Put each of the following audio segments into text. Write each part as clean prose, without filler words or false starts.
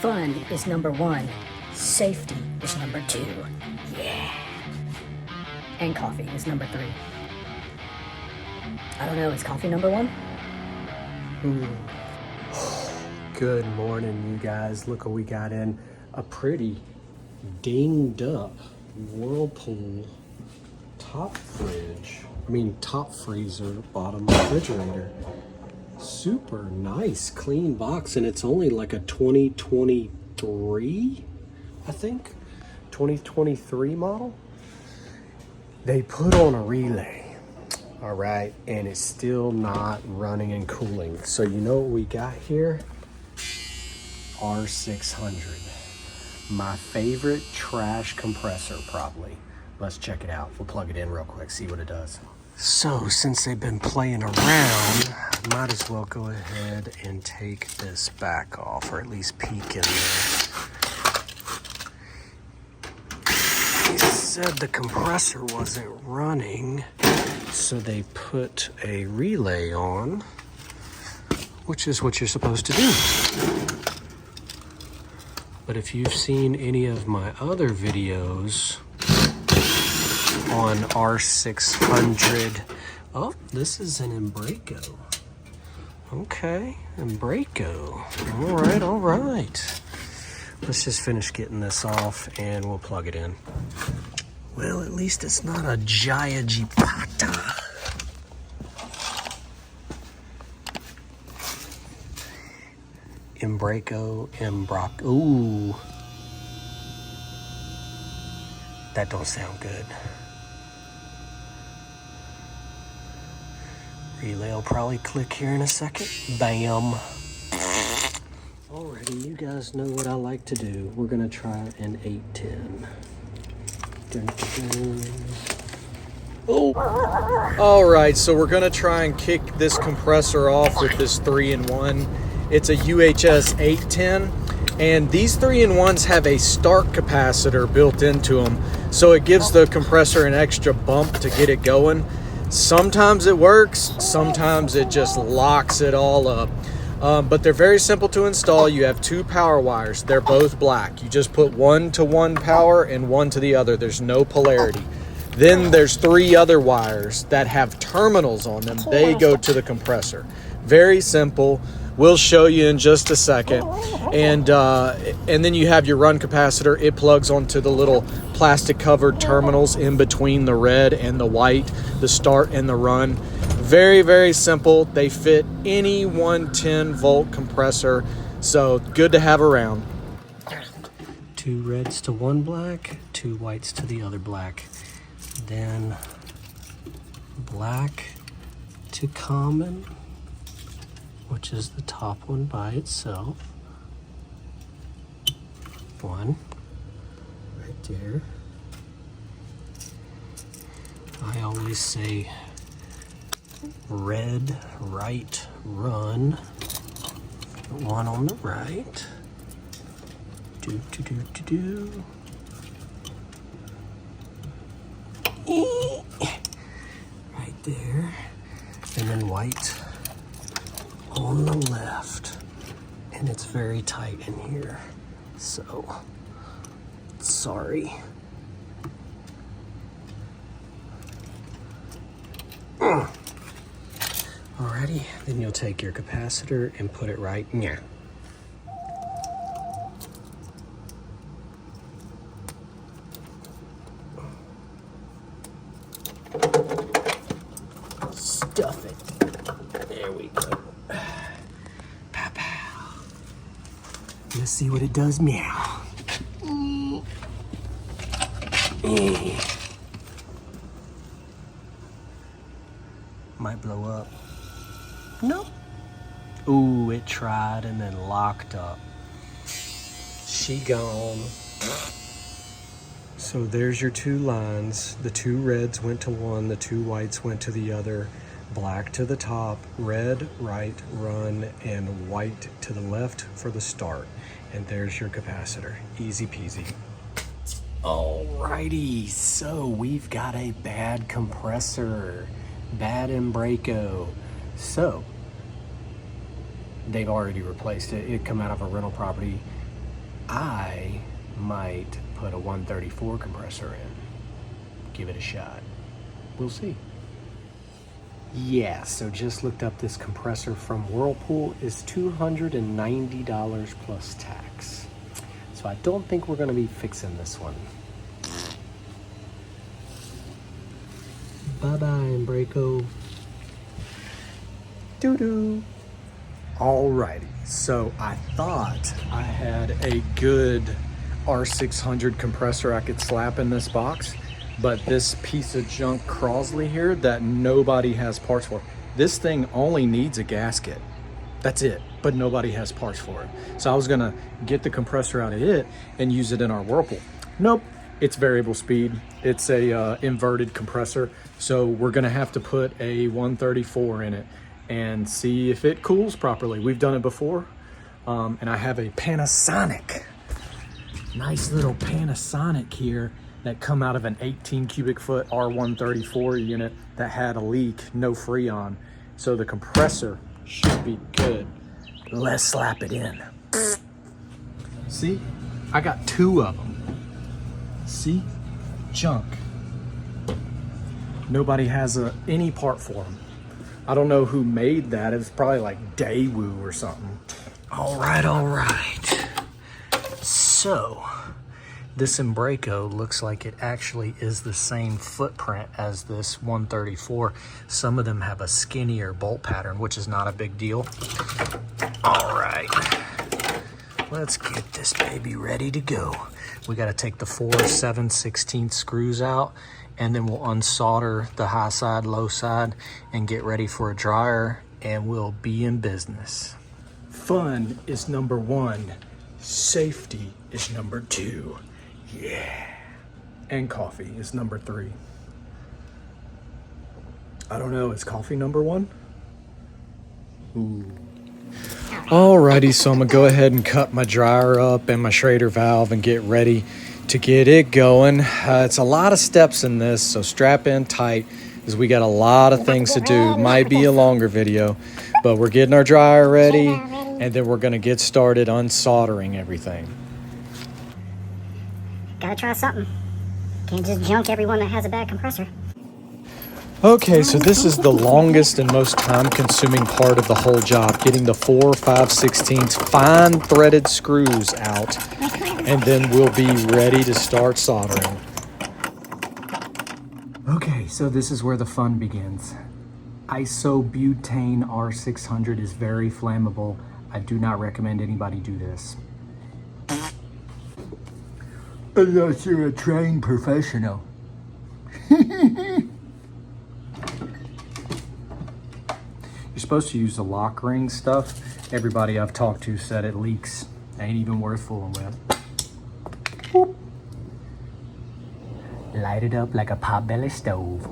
Fun is number 1. Safety is number 2. Yeah. And coffee is number 3. I don't know, is coffee number 1? Good morning, you guys. Look what we got in. A pretty dinged up Whirlpool top freezer, bottom refrigerator. Super nice, clean box, and it's only like a 2023, I think, 2023 model. They put on a relay, all right, and it's still not running and cooling. So you know what we got here? R600, my favorite trash compressor probably. Let's check it out. We'll plug it in real quick, see what it does. So since they've been playing around, might as well go ahead and take this back off, or at least peek in there. They said the compressor wasn't running, so they put a relay on, which is what you're supposed to do. But if you've seen any of my other videos on R600, oh, this is an Embraco. Okay, Embraco. All right. Let's just finish getting this off and we'll plug it in. Well, at least it's not a Giagipata. Embraco. Ooh. That don't sound good. Relay will probably click here in a second. Bam. Alrighty, you guys know what I like to do. We're gonna try an 810. Dun, dun. Oh! Alright, so we're gonna try and kick this compressor off with this 3-in-1. It's a UHS 810. And these 3-in-1s have a start capacitor built into them, so it gives the compressor an extra bump to get it going. Sometimes it works, sometimes it just locks it all up. But they're very simple to install. You have 2 power wires. They're both black. You just put one to one power and one to the other. There's no polarity. Then there's 3 other wires that have terminals on them. They go to the compressor. Very simple. We'll show you in just a second. And then you have your run capacitor. It plugs onto the little plastic covered terminals in between the red and the white, the start and the run. Very, very simple. They fit any 110 volt compressor, so good to have around. 2 reds to 1 black, 2 whites to the other black. Then black to common, which is the top one by itself. 1 right there. I always say red, right, run. 1 on the right. Do. Right there. And then white on the left. And it's very tight in here, so sorry. Alrighty, then you'll take your capacitor and put it right in here. Stuff it. There we go. Pow pow. Let's see what it does. Meow. Might blow up. Nope. Ooh, it tried and then locked up. She gone. So there's your 2 lines. The 2 reds went to one, the 2 whites went to the other. Black to the top, red, right, run, and white to the left for the start. And there's your capacitor. Easy peasy. Alrighty, so we've got a bad compressor. Bad Embraco. So they've already replaced it. It come out of a rental property. I might put a 134 compressor in. Give it a shot. We'll see. Yeah, so just looked up, this compressor from Whirlpool is $290 plus tax. So I don't think we're gonna be fixing this one. Bye-bye, Embraco. Doo-doo. Alrighty, so I thought I had a good R600 compressor I could slap in this box, but this piece of junk Crosley here that nobody has parts for. This thing only needs a gasket. That's it, but nobody has parts for it. So I was gonna get the compressor out of it and use it in our Whirlpool. Nope, it's variable speed. It's a inverted compressor. So we're gonna have to put a 134 in it and see if it cools properly. We've done it before. And I have a Panasonic, nice little Panasonic here that come out of an 18 cubic foot R134 unit that had a leak, no Freon. So the compressor should be good. Let's slap it in. See, I got 2 of them. See, junk. Nobody has any part for them. I don't know who made that. It was probably like Daewoo or something. All right. So this Embraco looks like it actually is the same footprint as this 134. Some of them have a skinnier bolt pattern, which is not a big deal. All right, let's get this baby ready to go. We got to take the 4 7/16 screws out, and then we'll unsolder the high side, low side, and get ready for a dryer, and we'll be in business. Fun is number 1. Safety is number 2. Yeah. And coffee is number 3. I don't know, is coffee number 1? Ooh. Alrighty, so I'm gonna go ahead and cut my dryer up and my Schrader valve and get ready to get it going. It's a lot of steps in this, so strap in tight because we got a lot of things to do. Might be a longer video, but we're getting our dryer ready and then we're gonna get started unsoldering everything. Gotta try something. Can't just junk everyone that has a bad compressor. Okay, so this is the longest and most time-consuming part of the whole job, getting the 4 5/16 fine threaded screws out, and then we'll be ready to start soldering. Okay, so this is where the fun begins. Isobutane R600 is very flammable. I do not recommend anybody do this. Unless you're a trained professional. You're supposed to use the lock ring stuff. Everybody I've talked to said it leaks. Ain't even worth fooling with. Whoop. Light it up like a potbelly stove.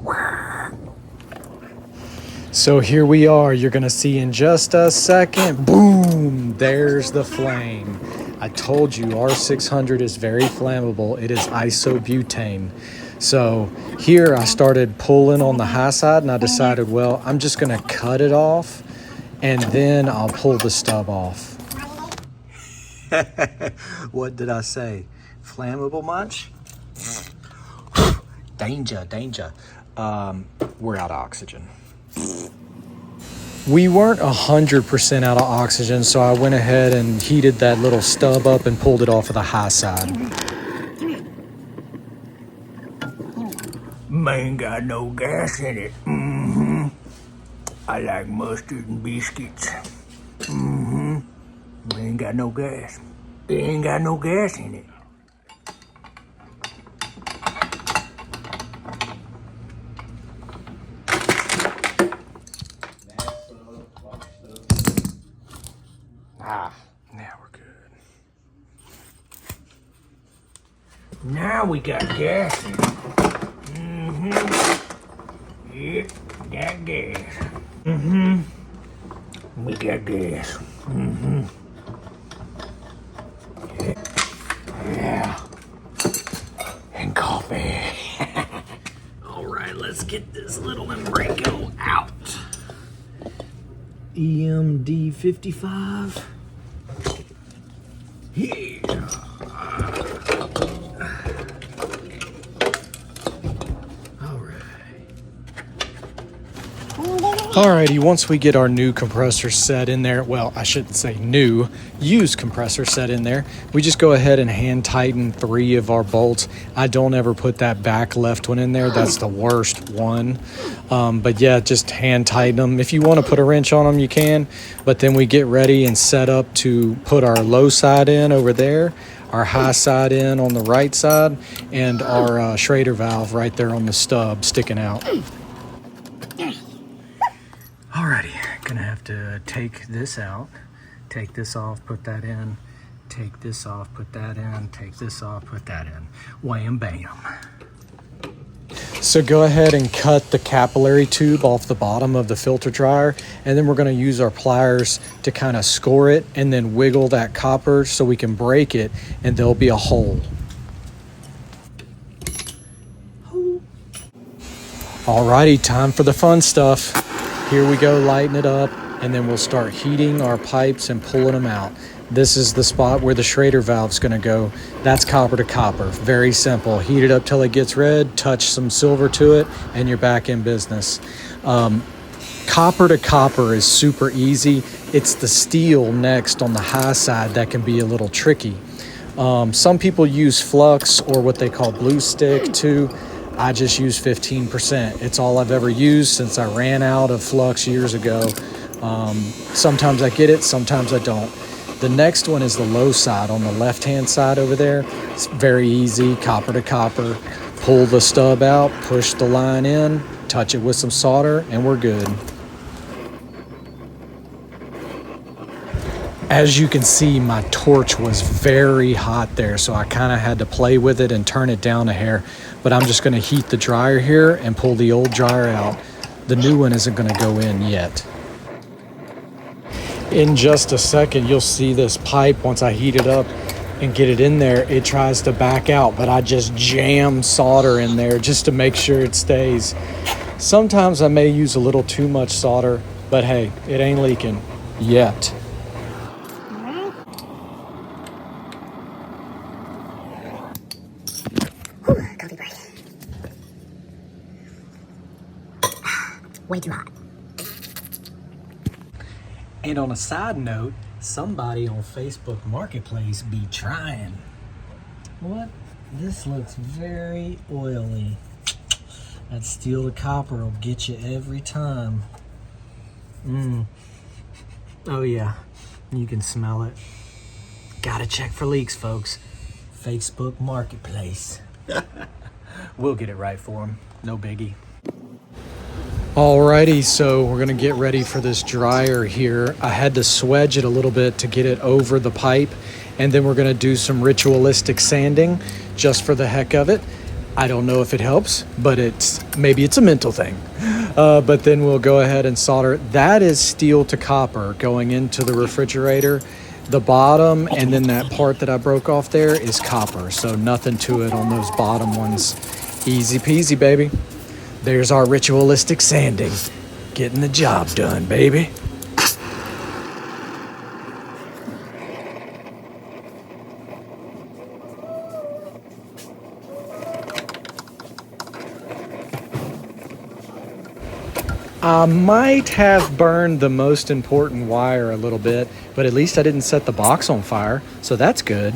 So here we are. You're gonna see in just a second. Boom! There's the flame. I told you R600 is very flammable. It is isobutane. So here I started pulling on the high side and I decided, well, I'm just gonna cut it off and then I'll pull the stub off. What did I say? Flammable much? Danger, danger. We're out of oxygen. We weren't 100% out of oxygen, so I went ahead and heated that little stub up and pulled it off of the high side. Man got no gas in it. I like mustard and biscuits. Ain't got no gas. It ain't got no gas in it. Now we're good. Now we got gas in it. Yep, got gas. We got gas. Yeah. And coffee. All right, let's get this little Embraco out. EMD 55. Alrighty, once we get our new compressor set in there, well, I shouldn't say new, used compressor set in there, we just go ahead and hand tighten 3 of our bolts. I don't ever put that back left one in there. That's the worst one. But yeah, just hand tighten them. If you want to put a wrench on them, you can. But then we get ready and set up to put our low side in over there, our high side in on the right side, and our Schrader valve right there on the stub sticking out. Alrighty, gonna have to take this out, take this off, put that in, take this off, put that in, take this off, put that in. Wham bam. So go ahead and cut the capillary tube off the bottom of the filter dryer, and then we're gonna use our pliers to kind of score it and then wiggle that copper so we can break it and there'll be a hole. Alrighty, time for the fun stuff. Here we go, lighten it up, and then we'll start heating our pipes and pulling them out. This is the spot where the Schrader valve's gonna go. That's copper to copper, very simple. Heat it up till it gets red, touch some silver to it, and you're back in business. Copper to copper is super easy. It's the steel next on the high side that can be a little tricky. Some people use flux or what they call blue stick too. I just use 15%. It's all I've ever used since I ran out of flux years ago. Sometimes I get it, sometimes I don't. The next one is the low side on the left-hand side over there. It's very easy, copper to copper. Pull the stub out, push the line in, touch it with some solder, and we're good. As you can see, my torch was very hot there, so I kind of had to play with it and turn it down a hair. But I'm just gonna heat the dryer here and pull the old dryer out. The new one isn't gonna go in yet. In just a second, you'll see this pipe, once I heat it up and get it in there, it tries to back out, but I just jam solder in there just to make sure it stays. Sometimes I may use a little too much solder, but hey, it ain't leaking yet. Coffee break. Way too hot. And on a side note, somebody on Facebook Marketplace be trying. What? This looks very oily. That steel to copper will get you every time. Oh yeah, you can smell it. Gotta check for leaks, folks. Facebook Marketplace. We'll get it right for them. No biggie. Alrighty, so we're gonna get ready for this dryer here. I had to swedge it a little bit to get it over the pipe, and then we're gonna do some ritualistic sanding just for the heck of it. I don't know if it helps, but maybe it's a mental thing. But then we'll go ahead and solder it. That is steel to copper going into the refrigerator. The bottom and then that part that I broke off there is copper, so nothing to it on those bottom ones. Easy peasy, baby. There's our ritualistic sanding. Getting the job done, baby. I might have burned the most important wire a little bit, but at least I didn't set the box on fire, so that's good.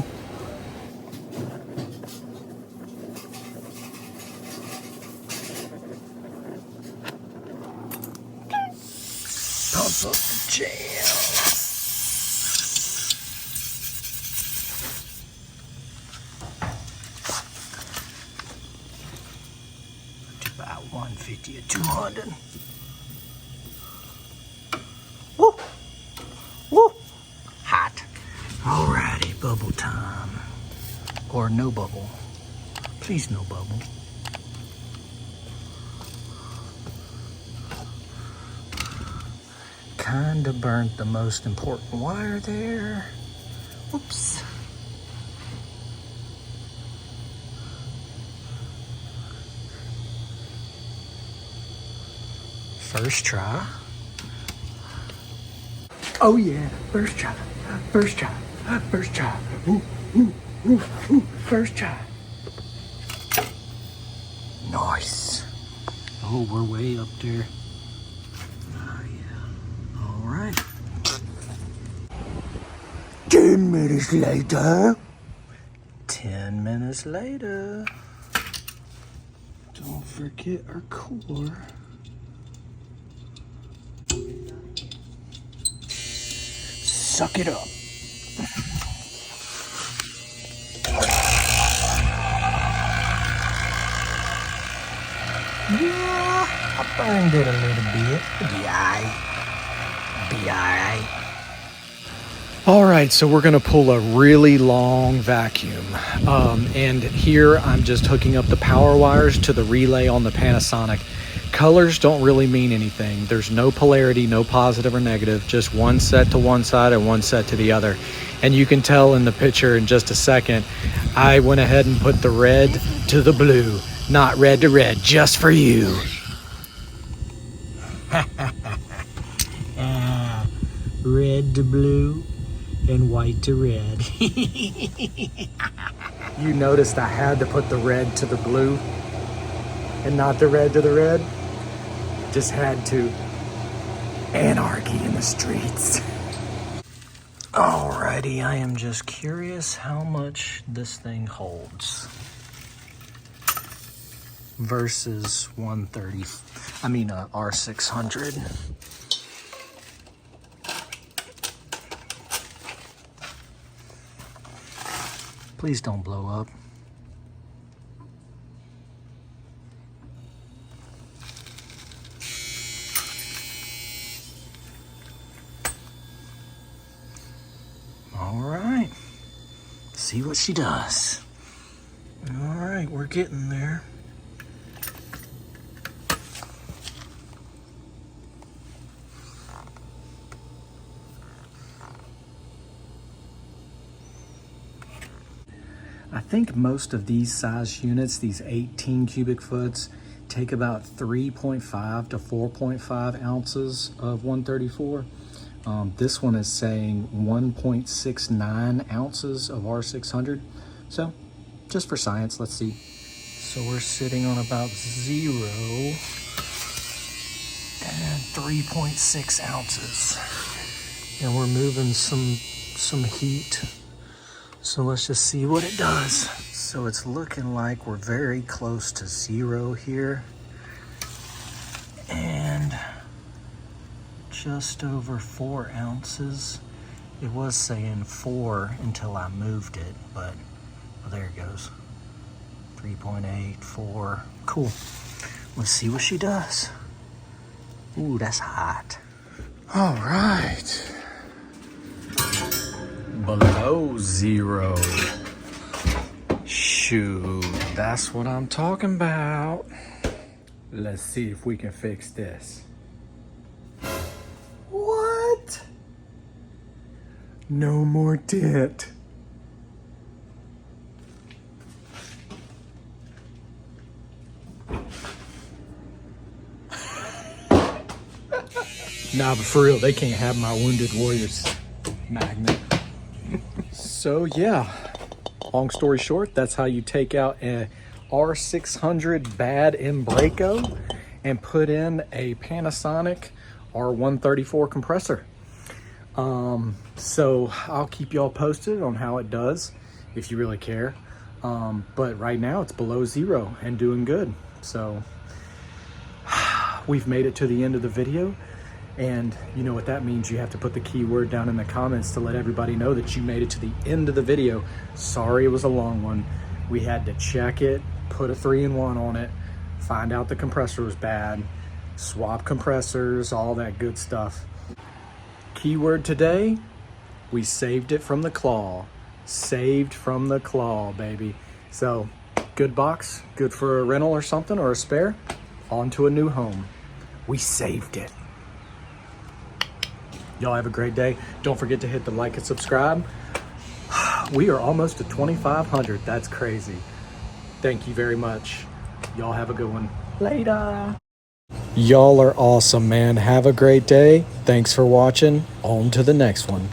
Pump up the jam. About 150 or 200. Woo! Woo! Hot. Alrighty, bubble time. Or no bubble. Please no bubble. Kinda burnt the most important wire there. Oops. First try. Oh yeah, first try, first try, First try. Ooh, ooh, ooh, ooh. First try. Nice. Oh, we're way up there. Oh, yeah. All right. 10 minutes later. 10 minutes later. Don't forget our core. Suck it up. Yeah, I burned it a little bit. Be alright. Be alright. Alright, so we're gonna pull a really long vacuum. And here I'm just hooking up the power wires to the relay on the Panasonic. Colors don't really mean anything. There's no polarity, no positive or negative, just one set to one side and one set to the other. And you can tell in the picture in just a second, I went ahead and put the red to the blue, not red to red, just for you. Red to blue and white to red. You noticed I had to put the red to the blue and not the red to the red. Just had to. Anarchy in the streets. Alrighty, I am just curious how much this thing holds versus R600. Please don't blow up. All right, see what she does. All right, we're getting there. I think most of these size units, these 18 cubic foots, take about 3.5 to 4.5 ounces of 134. This one is saying 1.69 ounces of R600. So just for science, let's see. So we're sitting on about 0 and 3.6 ounces. And we're moving some heat. So let's just see what it does. So it's looking like we're very close to 0 here. And just over 4 ounces. It was saying 4 until I moved it, but well, there it goes. 3.8, 4. Cool. Let's see what she does. Ooh, that's hot. All right. Below 0. Shoot, that's what I'm talking about. Let's see if we can fix this. What? No more dent. Nah, but for real, they can't have my Wounded Warriors magnet. So yeah, long story short, that's how you take out a R600 bad Embraco and put in a Panasonic R134 compressor. So I'll keep y'all posted on how it does if you really care. But right now it's below 0 and doing good. So we've made it to the end of the video. And you know what that means. You have to put the keyword down in the comments to let everybody know that you made it to the end of the video. Sorry it was a long one. We had to check it, put a 3-in-1 on it, find out the compressor was bad, swap compressors, all that good stuff. Keyword today, we saved it from the claw. Saved from the claw, baby. So, good box, good for a rental or something, or a spare. On to a new home. We saved it. Y'all have a great day. Don't forget to hit the like and subscribe. We are almost to 2,500. That's crazy. Thank you very much. Y'all have a good one. Later. Y'all are awesome, man. Have a great day. Thanks for watching. On to the next one.